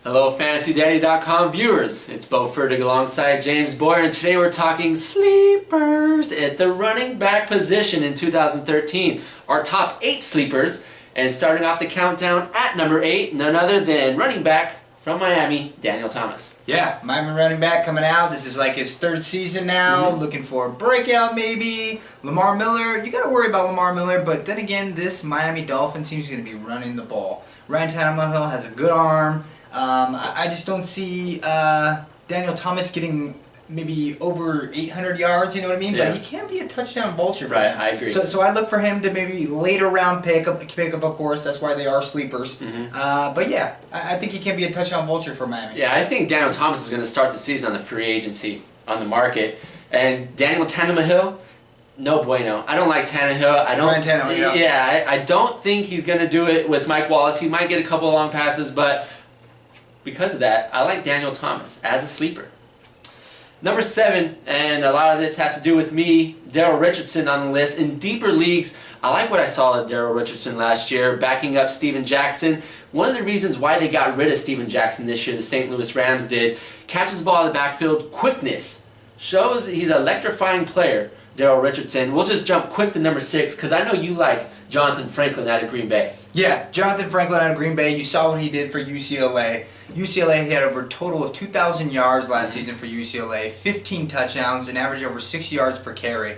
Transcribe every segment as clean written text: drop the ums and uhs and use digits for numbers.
Hello FantasyDaddy.com viewers, it's Bo Fertig alongside James Boyer, and today we're talking sleepers at the running back position in 2013. Our top 8 sleepers, and starting off the countdown at number 8, none other than running back from Miami, Daniel Thomas. Yeah, Miami running back coming out. This is like his 3rd season now, looking for a breakout maybe. Lamar Miller, you got to worry about Lamar Miller, but then again, this Miami Dolphins team is going to be running the ball. Ryan Tannehill has a good arm. I just don't see Daniel Thomas getting maybe over 800 yards, you know what I mean? Yeah. But he can be a touchdown vulture for Right, him. I agree. So I look for him to maybe later round pick up, of course. That's why they are sleepers. But yeah, I think he can be a touchdown vulture for Miami. Yeah, I think Daniel Thomas is going to start the season on the free agency on the market. And Daniel Tannehill, no bueno. I don't like Tannehill. Ryan Tannehill, yeah. I don't think he's going to do it with Mike Wallace. He might get a couple of long passes, but because of that, I like Daniel Thomas as a sleeper. Number 7, and a lot of this has to do with me, Daryl Richardson on the list. In deeper leagues, I like what I saw of Daryl Richardson last year, backing up Steven Jackson. One of the reasons why they got rid of Steven Jackson this year, the St. Louis Rams did, catches the ball in the backfield, quickness, shows that he's an electrifying player, Daryl Richardson. We'll just jump quick to number 6, because I know you like Jonathan Franklin out of Green Bay. Yeah, Jonathan Franklin out of Green Bay. You saw what he did for UCLA. UCLA, he had over a total of 2,000 yards last season for UCLA, 15 touchdowns, and averaged over 6 yards per carry.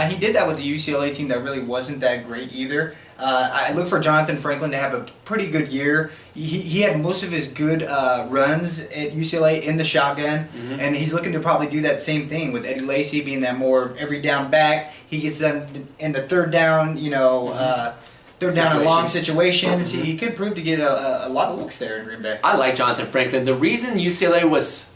He did that with the UCLA team that really wasn't that great either. I look for Jonathan Franklin to have a pretty good year. He had most of his good runs at UCLA in the shotgun, and he's looking to probably do that same thing with Eddie Lacy being that more every down back. He gets them in the third down, third down and long situations. He could prove to get a lot of looks there in Green Bay. I like Jonathan Franklin. The reason UCLA was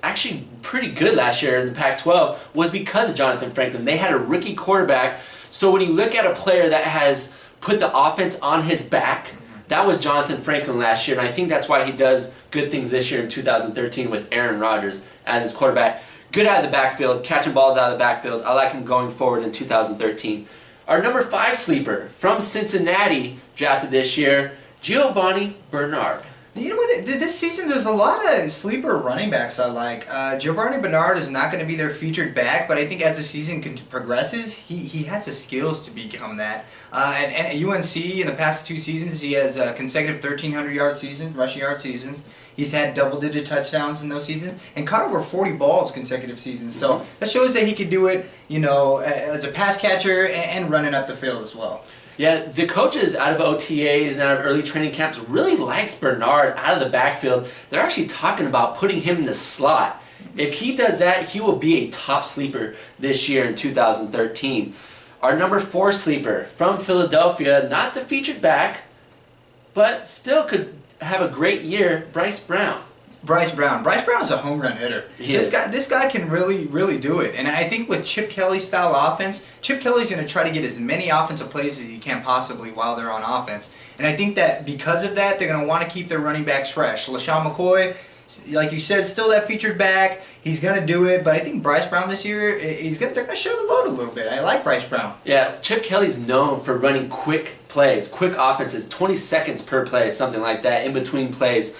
actually pretty good last year in the Pac-12 was because of Jonathan Franklin. They had a rookie quarterback, so when you look at a player that has put the offense on his back, that was Jonathan Franklin last year, and I think that's why he does good things this year in 2013 with Aaron Rodgers as his quarterback. Good out of the backfield, catching balls out of the backfield. I like him going forward in 2013. Our number 5 sleeper from Cincinnati, drafted this year, Giovanni Bernard. You know what? This season, there's a lot of sleeper running backs I like. Giovanni Bernard is not going to be their featured back, but I think as the season progresses, he has the skills to become that. And at UNC, in the past 2 seasons, he has consecutive 1,300-yard rushing yard seasons. He's had double-digit touchdowns in those seasons and caught over 40 balls consecutive seasons. So that shows that he could do it, as a pass catcher and running up the field as well. Yeah, the coaches out of OTAs and out of early training camps really likes Bernard out of the backfield. They're actually talking about putting him in the slot. If he does that, he will be a top sleeper this year in 2013. Our number 4 sleeper from Philadelphia, not the featured back, but still could have a great year, Bryce Brown. Bryce Brown is a home run hitter. This guy can really do it. And I think with Chip Kelly style offense, Chip Kelly's going to try to get as many offensive plays as he can possibly while they're on offense. And I think that because of that, they're going to want to keep their running backs fresh. LaShawn McCoy, like you said, still that featured back. He's going to do it. But I think Bryce Brown this year, they're going to show the load a little bit. I like Bryce Brown. Yeah, Chip Kelly's known for running quick plays, quick offenses, 20 seconds per play, something like that, in between plays.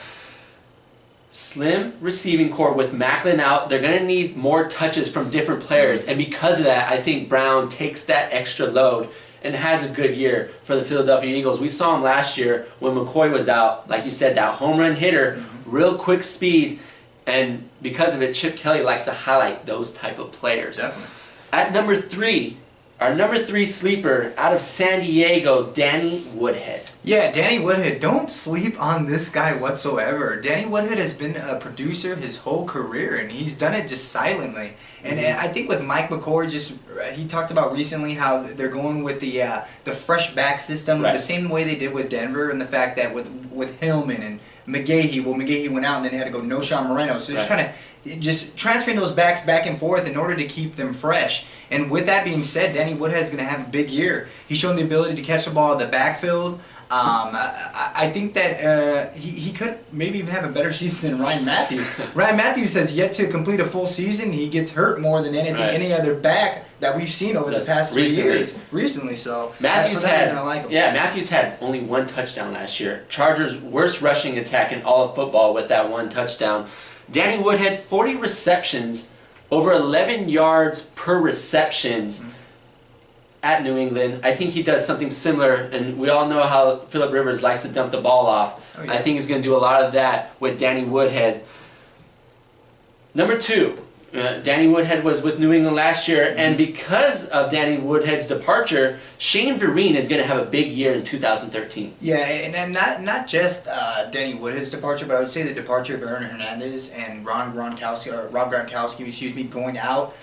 Slim receiving core with Macklin out. They're going to need more touches from different players. And because of that, I think Brown takes that extra load and has a good year for the Philadelphia Eagles. We saw him last year when McCoy was out. Like you said, that home run hitter, real quick speed. And because of it, Chip Kelly likes to highlight those type of players. Definitely. At number 3, our number 3 sleeper out of San Diego, Danny Woodhead. Yeah, Danny Woodhead. Don't sleep on this guy whatsoever. Danny Woodhead has been a producer his whole career, and he's done it just silently. And I think with Mike McCord, he talked about recently how they're going with the fresh back system, the same way they did with Denver, and the fact that with Hillman and McGahee, McGahee went out and then he had to go Noshawn Moreno. So just kind of just transferring those backs back and forth in order to keep them fresh. And with that being said, Danny Woodhead is going to have a big year. He's shown the ability to catch the ball in the backfield. I think that he could maybe even have a better season than Ryan Matthews. Ryan Matthews has yet to complete a full season. He gets hurt more than any other back that we've seen over the past 3 years. Recently, so Matthews for that reason, I like him. Matthews had only 1 touchdown last year. Chargers' worst rushing attack in all of football with that 1 touchdown. Danny Woodhead, 40 receptions, over 11 yards per receptions. At New England. I think he does something similar, and we all know how Phillip Rivers likes to dump the ball off. Oh, yeah. I think he's going to do a lot of that with Danny Woodhead. Number 2, Danny Woodhead was with New England last year, and because of Danny Woodhead's departure, Shane Vereen is going to have a big year in 2013. Yeah, and not just Danny Woodhead's departure, but I would say the departure of Aaron Hernandez and Rob Gronkowski, going out.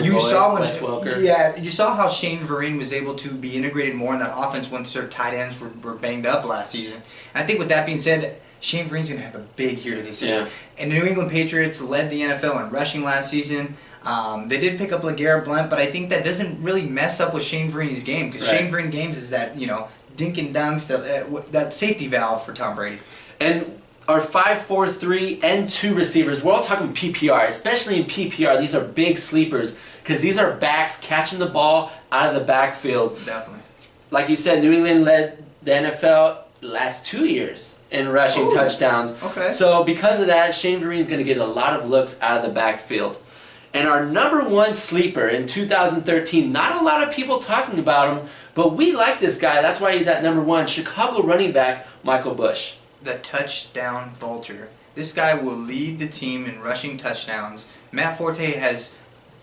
You saw how Shane Vereen was able to be integrated more in that offense once their tight ends were banged up last season. And I think with that being said, Shane Vereen's going to have a big year this year. And the New England Patriots led the NFL in rushing last season. They did pick up LeGarrette Blount, but I think that doesn't really mess up with Shane Vereen's game, because Shane Vereen games is that, dink and dunks, that safety valve for Tom Brady. And our 5-4-3 and 2 receivers, we're all talking PPR, especially in PPR. These are big sleepers because these are backs catching the ball out of the backfield. Definitely. Like you said, New England led the NFL last 2 years in rushing touchdowns. Okay. So because of that, Shane Vereen is going to get a lot of looks out of the backfield. And our number 1 sleeper in 2013, not a lot of people talking about him, but we like this guy. That's why he's at number 1, Chicago running back Michael Bush. The touchdown vulture. This guy will lead the team in rushing touchdowns. Matt Forte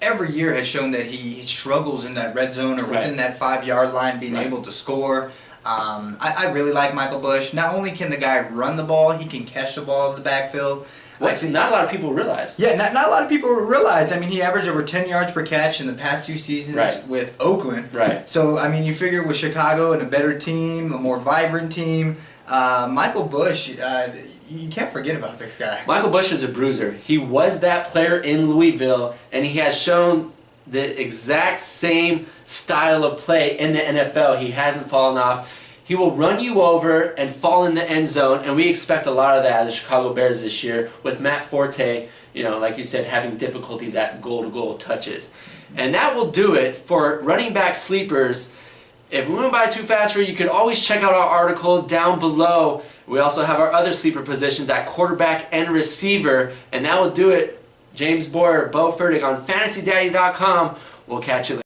every year has shown that he struggles in that red zone or within that 5-yard line being able to score. I really like Michael Bush. Not only can the guy run the ball, he can catch the ball in the backfield. What not a lot of people realize. Yeah, not a lot of people realize. I mean, he averaged over 10 yards per catch in the past 2 seasons with Oakland. Right. So, I mean, you figure with Chicago and a better team, a more vibrant team, Michael Bush, you can't forget about this guy. Michael Bush is a bruiser. He was that player in Louisville, and he has shown the exact same style of play in the NFL. He hasn't fallen off. He will run you over and fall in the end zone, and we expect a lot of that as the Chicago Bears this year with Matt Forte, like you said, having difficulties at goal-to-goal touches. And that will do it for running back sleepers. If we went by too fast for you, could always check out our article down below. We also have our other sleeper positions at quarterback and receiver, and that will do it. James Boyer, Bo Furtick on FantasyDaddy.com. We'll catch you later.